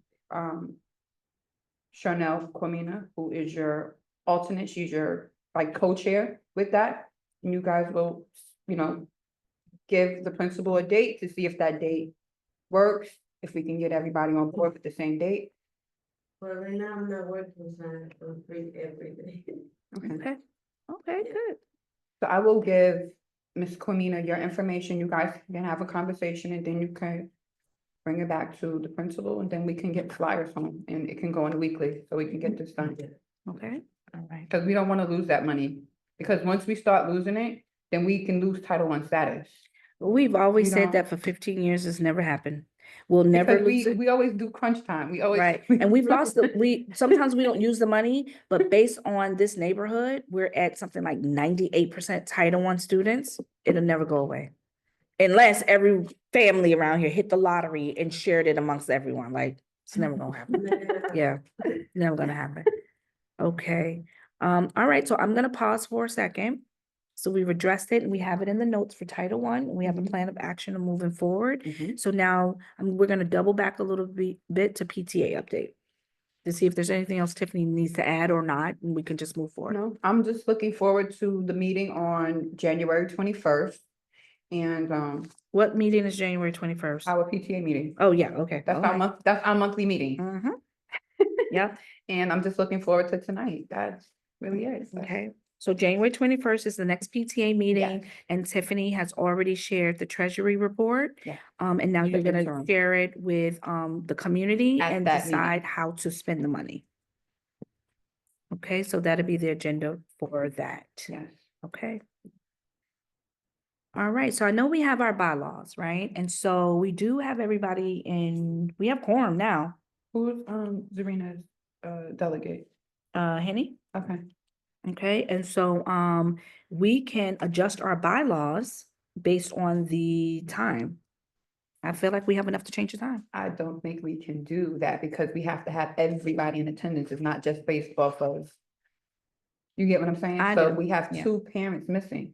Chanel Comina, who is your alternate, she's your like co-chair with that. And you guys will, give the principal a date to see if that date works, if we can get everybody on board with the same date. Well, right now I'm not working, so I'm free every day. Okay, okay, good. So I will give Ms. Comina your information. You guys can have a conversation and then you can bring it back to the principal and then we can get flyers home and it can go in the weekly so we can get this done. Okay, all right. Because we don't want to lose that money. Because once we start losing it, then we can lose Title I status. We've always We said don't- that for 15 years, it's never happened. We'll never Because lose it. we always do crunch time. We always. Right, and we've lost sometimes we don't use the money, but based on this neighborhood, we're at something like 98% Title I students. It'll never go away. Unless every family around here hit the lottery and shared it amongst everyone, like, it's never gonna happen. Yeah, never gonna happen. Okay, all right, so I'm gonna pause for a second. So we've addressed it and we have it in the notes for Title I, and we have a plan of action of moving forward. Mhm. So now we're gonna double back a little bit to PTA update. To see if there's anything else Tiffany needs to add or not, and we can just move forward. No, I'm just looking forward to the meeting on January 21st. And What meeting is January 21st? our PTA meeting. Oh, yeah, okay. That's our monthly meeting. Mm-hmm. Yep, And I'm just looking forward to tonight. That's really it. okay. So January 21st is the next PTA meeting, Yes. and Tiffany has already shared the treasury report. Yeah. And now The you're gonna interim. share it with the community At and that meeting. decide how to spend the money. Okay, so that'll be the agenda for that. Yes. Okay. All right, so I know we have our bylaws, right? And so we do have everybody we have quorum now. Who's Zarina's delegate? Henny? Okay. Okay, and so we can adjust our bylaws based on the time. I feel like we have enough to change the time. I don't think we can do that because we have to have everybody in attendance. It's not just based off of. You get what I'm saying? I So do, we have yeah. 2 parents missing.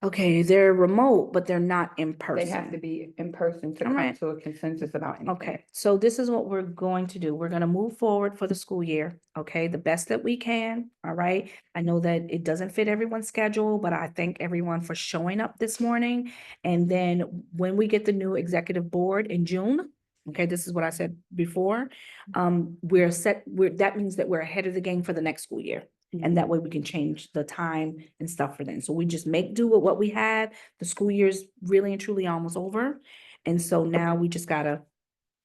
Okay, they're remote, but they're not in person. They have to be in person to All come right. to a consensus about anything. Okay, so this is what we're going to do. We're gonna move forward for the school year, okay, the best that we can, all right? I know that it doesn't fit everyone's schedule, but I thank everyone for showing up this morning. And then when we get the new executive board in June, okay, this is what I said before, that means that we're ahead of the game for the next school year. And that way we can change the time and stuff for then. So we just make do with what we have. The school year's really and truly almost over. And so now we just gotta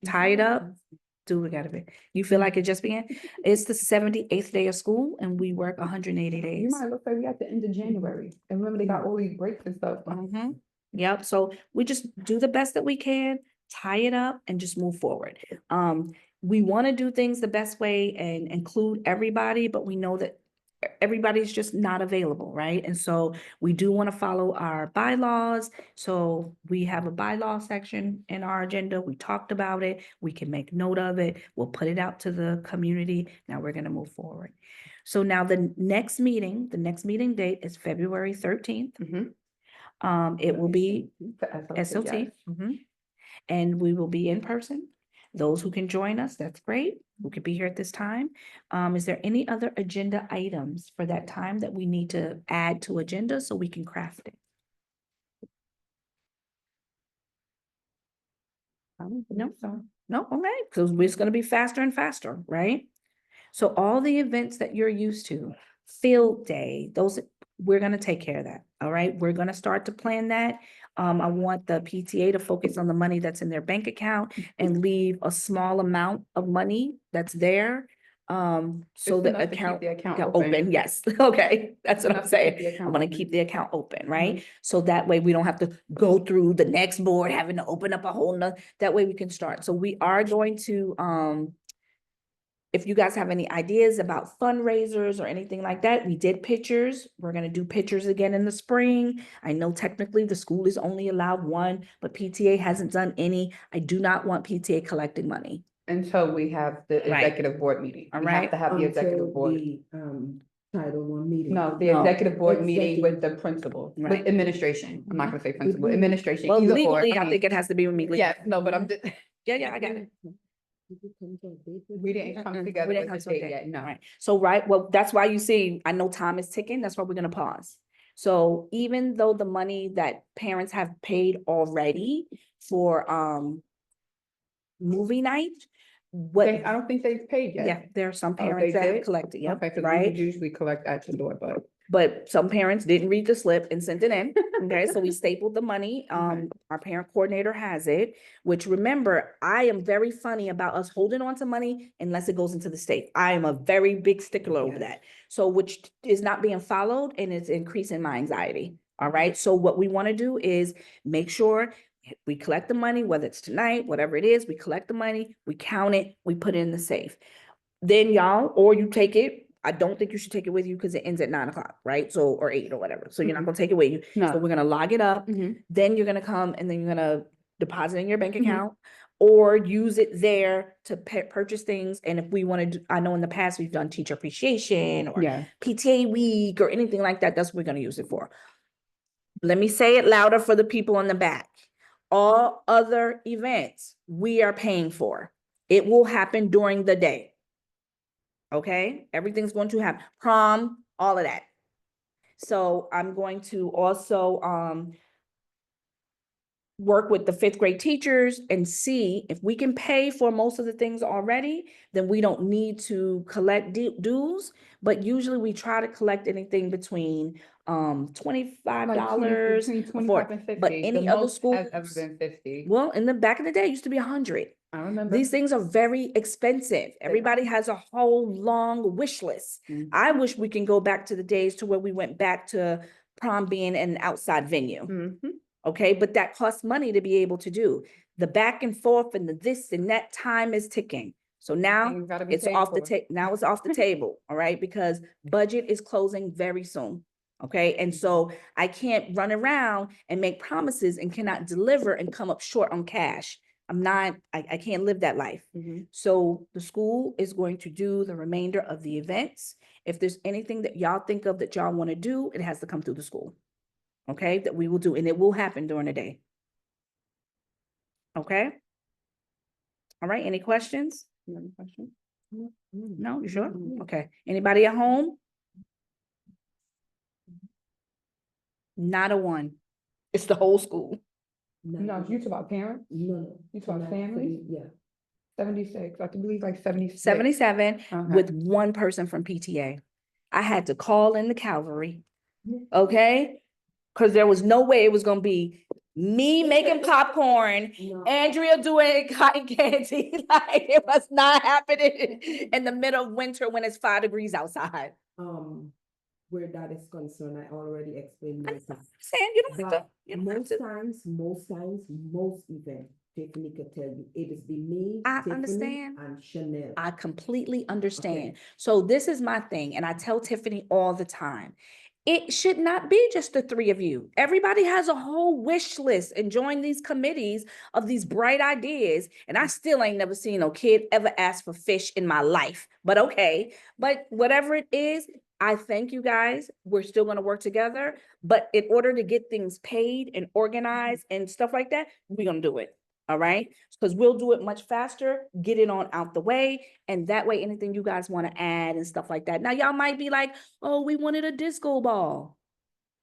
tie it up, do we gotta be. You feel like it just began? It's the 78th day of school and we work 180 You days. might look like we at the end of January, and remember they got all these breaks and stuff. Mhm. Yep, so we just do the best that we can, tie it up and just move forward. We want to do things the best way and include everybody, but we know that everybody's just not available, right? And so we do want to follow our bylaws. So we have a bylaw section in our agenda. We talked about it. We can make note of it. We'll put it out to the community. Now we're going to move forward. So now the next meeting date is February 13th. It will be The SLT. yes. And we will be in person. Those who can join us, that's great. Who could be here at this time. Is there any other agenda items for that time that we need to add to agenda so we can craft it? No, no, okay, because we're just gonna be faster and faster, right? So all the events that you're used to, field day, those, we're gonna take care of that, all right? We're gonna start to plan that. I want the PTA to focus on the money that's in their bank account and leave a small amount of money that's there. So It's the enough to keep account the account got open. open, yes, okay, that's what Enough I'm to keep the saying. I account wanna open. keep the account open, right? So that way we don't have to go through the next board, having to open up a whole nother, that way we can start. So we are going to, if you guys have any ideas about fundraisers or anything like that, we did pictures. We're gonna do pictures again in the spring. I know technically the school is only allowed one, but PTA hasn't done any. I do not want PTA collecting money. Until we have the Right. executive board meeting. All We have right. to have the executive Until board. the, Title I meeting. No, the No. executive board meeting with Executive. the principal, Right. with administration. I'm not gonna say principal, who? administration. Well, either or. legally, I mean, think it has to be with me. Yeah, no, but I'm just, Yeah, I got it. we didn't come Mm-mm, together we didn't with the come to a date date. yet, no. Right. So, right, well, that's why you see, I know time is ticking, that's why we're gonna pause. So even though the money that parents have paid already for, movie night, what, I don't think they've paid yeah, yet. there are some Oh, they parents that have did? collected, yep, Okay, because we right? would usually collect at the door, but. But some parents didn't read the slip and sent it in, okay, so we stapled the money, Okay. our parent coordinator has it. Which, remember, I am very funny about us holding on to money unless it goes into the state. I am a very big stickler over Yes. that. So which is not being followed and it's increasing my anxiety, all right? So what we wanna do is make sure we collect the money, whether it's tonight, whatever it is, we collect the money, we count it, we put it in the safe. Then y'all, or you take it, I don't think you should take it with you because it ends at 9 o'clock, right? So, or 8 or whatever. So you're not gonna take it with you. So No. we're gonna log it up. Mhm. Then you're gonna come and then you're gonna deposit in your bank Mhm. account or use it there to purchase things. And if we want to, I know in the past we've done teacher appreciation or Yeah. PTA week or anything like that, that's what we're gonna use it for. Let me say it louder for the people in the back. All other events we are paying for. It will happen during the day. Okay, everything's going to have prom, all of that. So I'm going to also work with the 5th grade teachers and see if we can pay for most of the things already, then we don't need to collect dues. But usually we try to collect anything between $25 Between 25 and 50. but any other school Has ever been 50. well, in the back of the day, it used to be 100. I remember. These things are very expensive. Everybody has a whole long wish list. Mhm. I wish we can go back to the days to where we went back to prom being an outside venue. Mhm. Okay, but that costs money to be able to do. The back and forth and the this and that, time is ticking. So now Things gotta be it's paid off the for. table. Now it's off the table, all right? Because budget is closing very soon. Okay, and so I can't run around and make promises and cannot deliver and come up short on cash. I can't live that life. Mhm. So the school is going to do the remainder of the events. If there's anything that y'all think of that y'all want to do, it has to come through the school. okay, that we will do, and it will happen during the day. Okay? All right, any questions? You have any questions? No, you sure? Okay, anybody at home? Not a one. It's the whole school. No, you talk about parents, No. You talk not for families? the- Yeah. 76, I believe like 76. 77 Okay. with one person from PTA. I had to call in the cavalry, okay? Because there was no way it was gonna be me making popcorn, No. Andrea doing cotton candy. Like, it was not happening in the middle of winter when it's 5 degrees outside. Where that is concerned, I already explained I myself. understand, you don't have to, But you don't have most to. times, most events, Tiffany could tell you, it is the me, I Tiffany, understand. and Chanel. I completely understand. So this is my thing, and I tell Tiffany all the time. It should not be just the 3 of you. Everybody has a whole wish list and join these committees of these bright ideas. And I still ain't never seen no kid ever ask for fish in my life. But okay, but whatever it is, I thank you guys. We're still gonna work together. But in order to get things paid and organized and stuff like that, we're gonna do it. All right, because we'll do it much faster, get it on out the way, and that way anything you guys want to add and stuff like that. Now, y'all might be like, oh, we wanted a disco ball.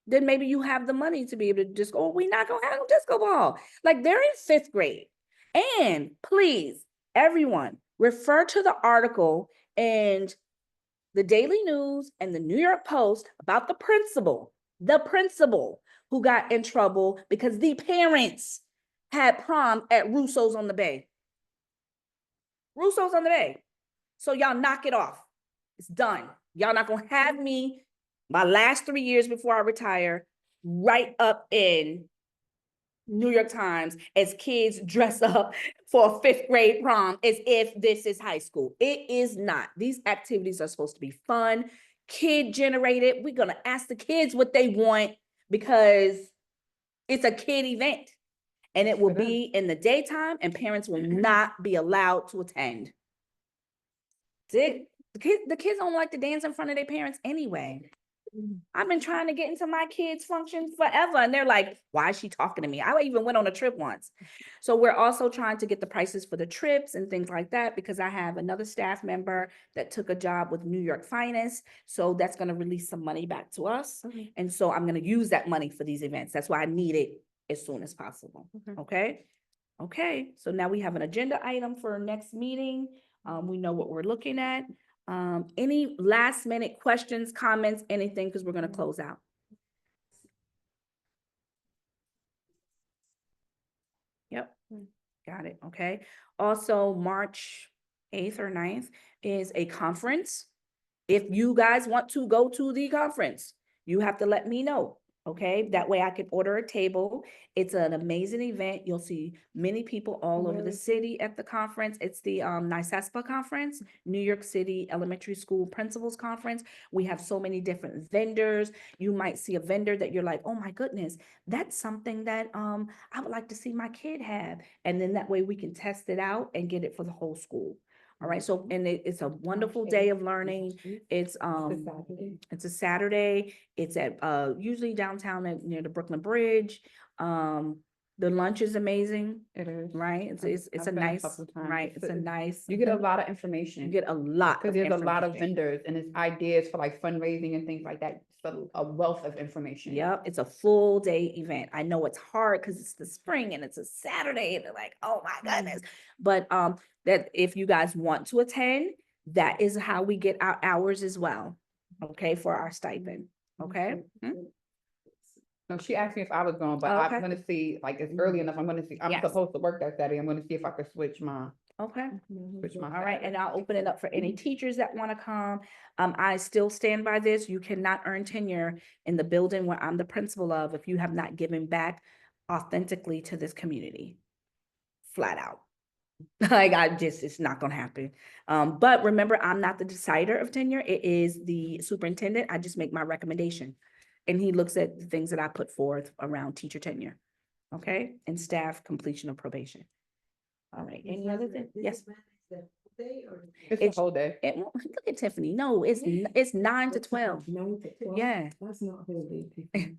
Then maybe you have the money to be able to just, oh, we're not gonna have a disco ball. Like, they're in 5th grade. And please, everyone, refer to the article and the Daily News and the New York Post about the principal who got in trouble because the parents had prom at Russo's on the Bay. Russo's on the Bay. So y'all knock it off. It's done. Y'all not gonna have me my last 3 years before I retire right up in New York Times as kids dress up for a 5th grade prom as if this is high school. It is not. These activities are supposed to be fun, kid generated. We're gonna ask the kids what they want because it's a kid event. And it will It is. be in the daytime and parents will not be allowed to attend. The kids don't like to dance in front of their parents anyway. I've been trying to get into my kids' functions forever. And they're like, why is she talking to me? I even went on a trip once. So we're also trying to get the prices for the trips and things like that because I have another staff member that took a job with New York Finance. So that's going to release some money back to us. And so I'm going to use that money for these events. That's why I need it as soon as possible. Okay. Okay. So now we have an agenda item for our next meeting. We know what we're looking at. Any last minute questions, comments, anything, because we're going to close out. Yep, got it. Okay. Also, March 8th or 9th is a conference. If you guys want to go to the conference, you have to let me know. Okay, that way I can order a table. It's an amazing event. You'll see many people all over the city at the conference. It's the NYSESPA conference, New York City Elementary School Principals Conference. We have so many different vendors. You might see a vendor that you're like, oh my goodness, that's something that I would like to see my kid have. And then that way we can test it out and get it for the whole school. All right, so, and it's a wonderful day of learning. It's a Saturday. It's at usually downtown near the Brooklyn Bridge. The lunch is amazing, It is. right? It's I've a been nice, couple of times. right? It's a nice. You get a lot of information. You get a lot Because of there's a lot of information. vendors and it's ideas for like fundraising and things like that. So a wealth of information. Yep, it's a full day event. I know it's hard because it's the spring and it's a Saturday and they're like, oh my goodness. But that if you guys want to attend, that is how we get our hours as well. Okay, for our stipend. Okay. No, she asked me if I was going, but Okay. I'm gonna see, like, it's early enough. I'm gonna see, I'm Yes. supposed to work that Saturday. I'm gonna see if I could switch my. Okay. Switch my. All right, and I'll open it up for any teachers that want to come. I still stand by this. You cannot earn tenure in the building where I'm the principal of if you have not given back authentically to this community. Flat out. Like it's not gonna happen. But remember, I'm not the decider of tenure. It is the superintendent. I just make my recommendation. And he looks at the things that I put forth around teacher tenure. Okay, and staff completion of probation. All right, any other thing? Yes. It's It's- the whole day. Look at Tiffany. No, it's 9 to 12. 9 to 12? Yeah. That's not whole day, Tiffany.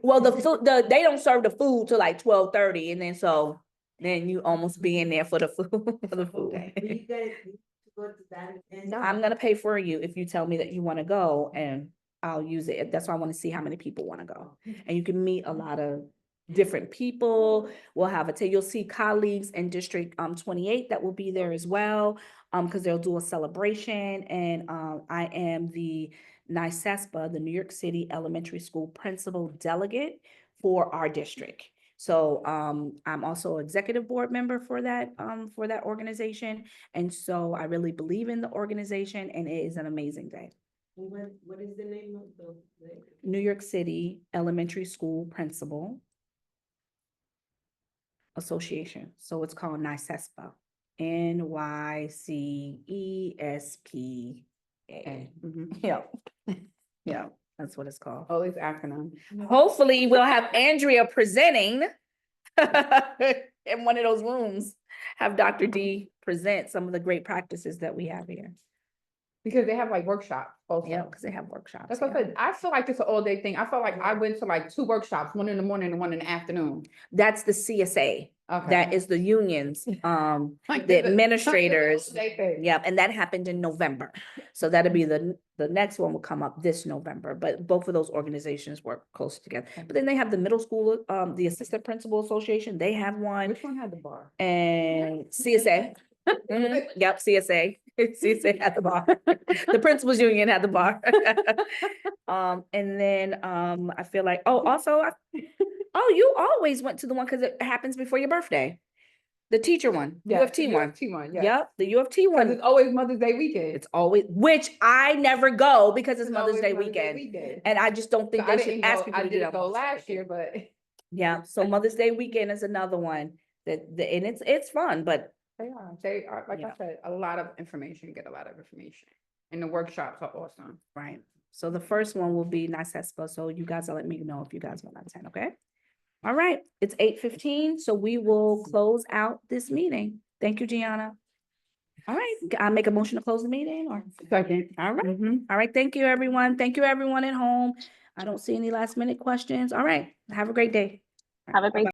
Well, the food, they don't serve the food till like 12:30, and then so then you almost be in there for the food, for the food. Okay, but you guys need to go to that and. I'm gonna pay for you if you tell me that you wanna go, and I'll use it. That's why I wanna see how many people wanna go. And you can meet a lot of different people. We'll have you'll see colleagues in District 28 that will be there as well, because they'll do a celebration, and I am the NYSESPA, the New York City Elementary School Principal Delegate for our district. So I'm also executive board member for that organization. And so I really believe in the organization, and it is an amazing day. What is the name of the? New York City Elementary School Principal Association. So it's called NYSESPA. NYCESPA. Mhm. Yeah. Yeah, that's what it's called. All these acronyms. Hopefully we'll have Andrea presenting in one of those rooms. Have Dr. D present some of the great practices that we have here. Because they have like workshops also. Yeah, because they have workshops. That's what I yeah. said. I feel like it's an all day thing. I felt like I went to like 2 workshops, one in the morning and one in the afternoon. That's the CSA. Okay. That is the unions, Like the the administrators. all-day thing. Yeah, and that happened in November. So that'll be the next one will come up this November, but both of those organizations work close together. But then they have the middle school, the Assistant Principal Association, they have one, Which one had the bar? and CSA. Mhm, yep, CSA. CSA had the bar. The principals union had the bar. And then, I feel like, you always went to the one because it happens before your birthday. The teacher one, Yeah, UFT one. UFT one, yeah. Yep, the UFT Because one. it's always Mother's Day weekend. It's always, which I never go because it's It's Mother's always Day Mother's Day weekend. weekend. And I just don't So think I they should didn't ask go, people I to do didn't that. go last year, but Yeah, so Mother's Day weekend is another one and it's fun, but they are, like Yeah. I said, a lot of information, you get a lot of information. And the workshops are awesome. right. So the first one will be NYSESPA, so you guys will let me know if you guys want to attend, okay? All right, it's 8:15, so we will close out this meeting. Thank you, Gianna. All right, I make a motion to close the meeting or? Second. All right, Mhm. all right, thank you, everyone. Thank you, everyone at home. I don't see any last minute questions. All right, have a great day. Have a great